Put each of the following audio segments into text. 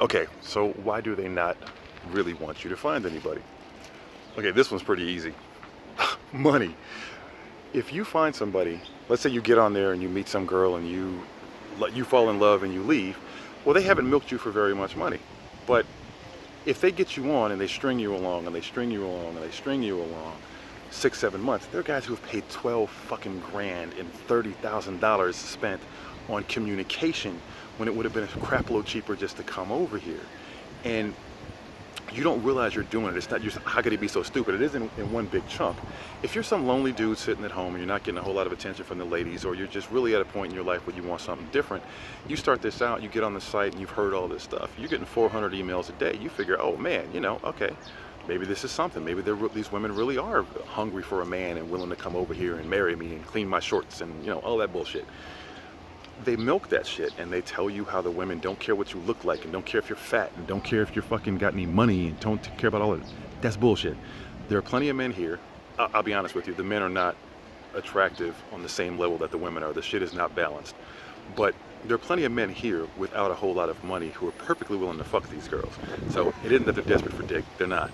Okay, so why do they not really want you to find anybody? Okay, this one's pretty easy. Money. If you find somebody, let's say you get on there and you meet some girl and you fall in love and you leave, well, they haven't milked you for very much money. But if they get you on and they string you along and they string you along and they string you along 6, 7 months, there are guys who have paid 12 fucking grand and $30,000 spent on communication when it would have been a crap load cheaper just to come over here. And you don't realize you're doing it. It's not just, how could he be so stupid? It isn't in one big chunk. If you're some lonely dude sitting at home and you're not getting a whole lot of attention from the ladies, or you're just really at a point in your life where you want something different, you start this out, you get on the site and you've heard all this stuff. You're getting 400 emails a day. You figure, oh man, okay, maybe this is something. Maybe these women really are hungry for a man and willing to come over here and marry me and clean my shorts and all that bullshit. They milk that shit and they tell you how the women don't care what you look like and don't care if you're fat and don't care if you're fucking got any money and don't care about all of it. That's bullshit. There are plenty of men here. I'll be honest with you, the men are not attractive on the same level that the women are. The shit is not balanced. But there are plenty of men here without a whole lot of money who are perfectly willing to fuck these girls. So it isn't that they're desperate for dick, they're not.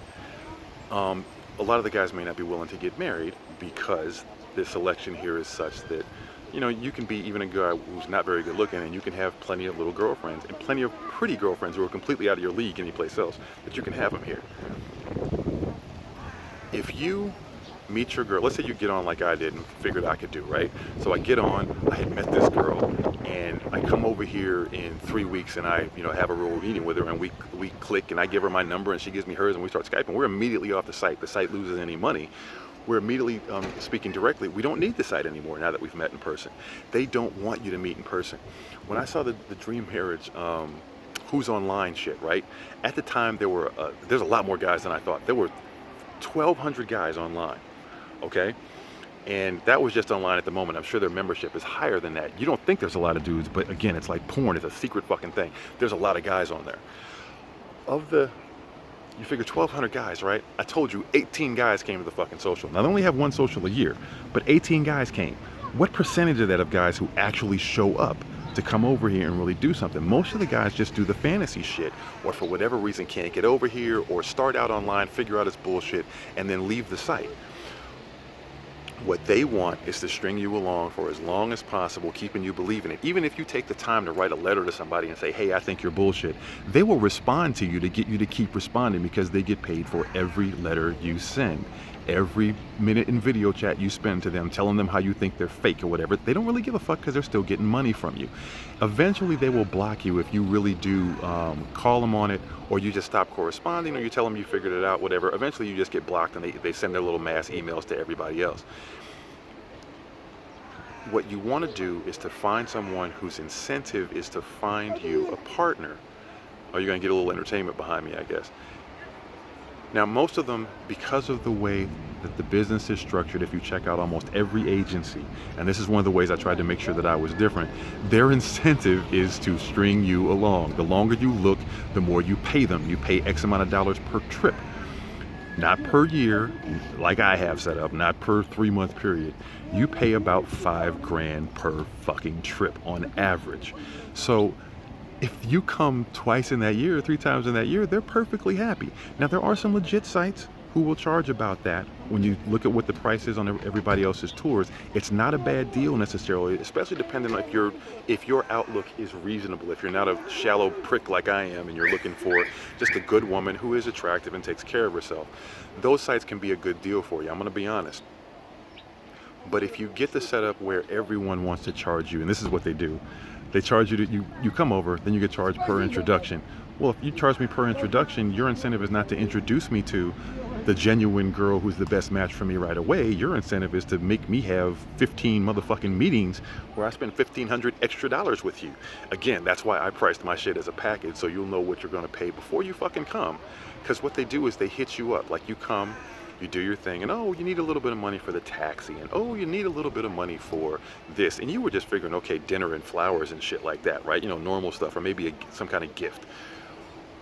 A lot of the guys may not be willing to get married because the selection here is such that you can be even a guy who's not very good looking and you can have plenty of little girlfriends and plenty of pretty girlfriends who are completely out of your league anyplace else, but you can have them here. If you meet your girl, let's say you get on like I did and figured I could do, right? So I get on, I had met this girl and I come over here in 3 weeks and I, have a real meeting with her and we click and I give her my number and she gives me hers and we start Skyping. We're immediately off the site. The site loses any money. We're immediately speaking directly. We don't need the site anymore now that we've met in person. They don't want you to meet in person. When I saw the dream marriage, who's online shit, right? At the time, there's a lot more guys than I thought. There were 1,200 guys online, okay? And that was just online at the moment. I'm sure their membership is higher than that. You don't think there's a lot of dudes, but again, it's like porn. It's a secret fucking thing. There's a lot of guys on there. You figure 1,200 guys, right? I told you 18 guys came to the fucking social. Now, they only have one social a year, but 18 guys came. What percentage of that of guys who actually show up to come over here and really do something? Most of the guys just do the fantasy shit, or for whatever reason can't get over here, or start out online, figure out it's bullshit, and then leave the site. What they want is to string you along for as long as possible, keeping you believing it. Even if you take the time to write a letter to somebody and say, hey, I think you're bullshit, they will respond to you to get you to keep responding because they get paid for every letter you send. Every minute in video chat you spend to them, telling them how you think they're fake or whatever, they don't really give a fuck because they're still getting money from you. Eventually, they will block you if you really do call them on it, or you just stop corresponding, or you tell them you figured it out, whatever. Eventually, you just get blocked and they send their little mass emails to everybody else. What you want to do is to find someone whose incentive is to find you a partner. Or you're going to get a little entertainment behind me, I guess. Now, most of them, because of the way that the business is structured, if you check out almost every agency, and this is one of the ways I tried to make sure that I was different, their incentive is to string you along. The longer you look, the more you pay them. You pay X amount of dollars per trip. Not per year, like I have set up, not per 3-month period. You pay about $5 grand per fucking trip on average. So if you come twice in that year, 3 times in that year, they're perfectly happy. Now, there are some legit sites who will charge about that. When you look at what the price is on everybody else's tours, it's not a bad deal necessarily, especially depending on if your outlook is reasonable. If you're not a shallow prick like I am and you're looking for just a good woman who is attractive and takes care of herself, those sites can be a good deal for you. I'm going to be honest. But if you get the setup where everyone wants to charge you, and this is what they do, they charge you you come over, then you get charged per introduction. Well, if you charge me per introduction, your incentive is not to introduce me to the genuine girl who's the best match for me right away. Your incentive is to make me have 15 motherfucking meetings where I spend $1,500 extra with you. Again, that's why I priced my shit as a package, so you'll know what you're gonna pay before you fucking come. Because what they do is they hit you up. Like, you come, you do your thing, and oh, you need a little bit of money for the taxi, and oh, you need a little bit of money for this, and you were just figuring, okay, dinner and flowers and shit like that, right? Normal stuff, or maybe some kind of gift.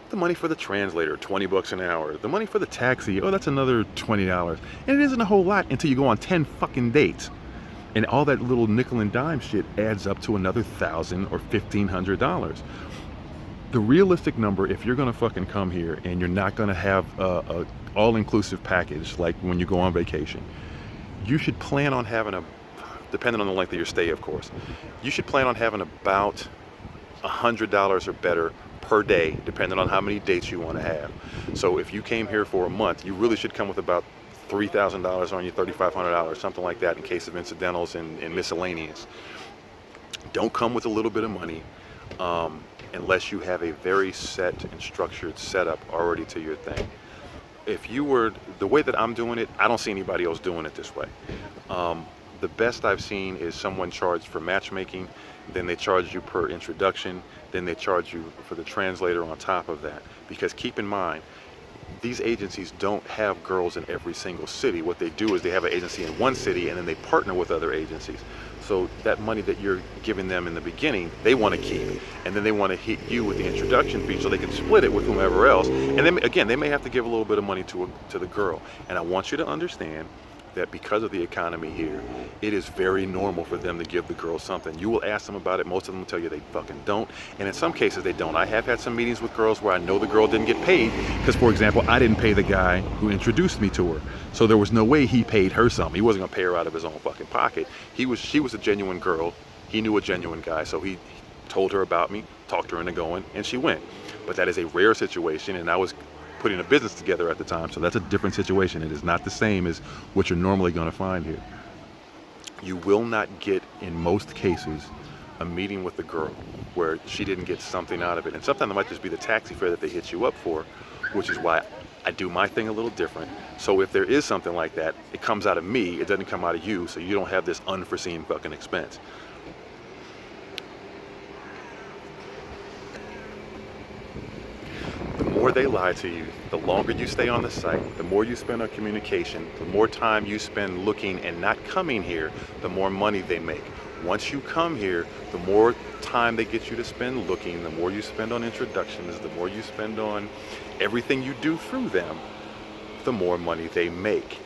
The money for the translator, $20 an hour. The money for the taxi, oh, that's another $20. And it isn't a whole lot until you go on 10 fucking dates. And all that little nickel and dime shit adds up to another $1,000 or $1,500. The realistic number, if you're gonna fucking come here and you're not gonna have a all-inclusive package like when you go on vacation, you should plan on having depending on the length of your stay, of course, you should plan on having about $100 or better per day, depending on how many dates you want to have. So if you came here for a month, you really should come with about $3,000 on you, $3,500, something like that, in case of incidentals and miscellaneous. Don't come with a little bit of money unless you have a very set and structured setup already to your thing. If you were, the way that I'm doing it, I don't see anybody else doing it this way. The best I've seen is someone charged for matchmaking, then they charge you per introduction, then they charge you for the translator on top of that. Because keep in mind, these agencies don't have girls in every single city. What they do is they have an agency in one city and then they partner with other agencies. So that money that you're giving them in the beginning, they want to keep. And then they want to hit you with the introduction fee so they can split it with whomever else. And then again, they may have to give a little bit of money to the girl. And I want you to understand that because of the economy here, it is very normal for them to give the girl something. You will ask them about it, most of them will tell you they fucking don't, and in some cases they don't. I have had some meetings with girls where I know the girl didn't get paid, because for example, I didn't pay the guy who introduced me to her, so there was no way he paid her something. He wasn't gonna pay her out of his own fucking pocket. She was a genuine girl, he knew a genuine guy, so he told her about me, talked her into going, and she went. But that is a rare situation, and I was putting a business together at the time, so that's a different situation. It is not the same as what you're normally going to find here. You will not get, in most cases, a meeting with the girl where she didn't get something out of it. And sometimes it might just be the taxi fare that they hit you up for, which is why I do my thing a little different. So if there is something like that, it comes out of me, it doesn't come out of you, so you don't have this unforeseen fucking expense. The more they lie to you, the longer you stay on the site, the more you spend on communication, the more time you spend looking and not coming here, the more money they make. Once you come here, the more time they get you to spend looking, the more you spend on introductions, the more you spend on everything you do through them, the more money they make.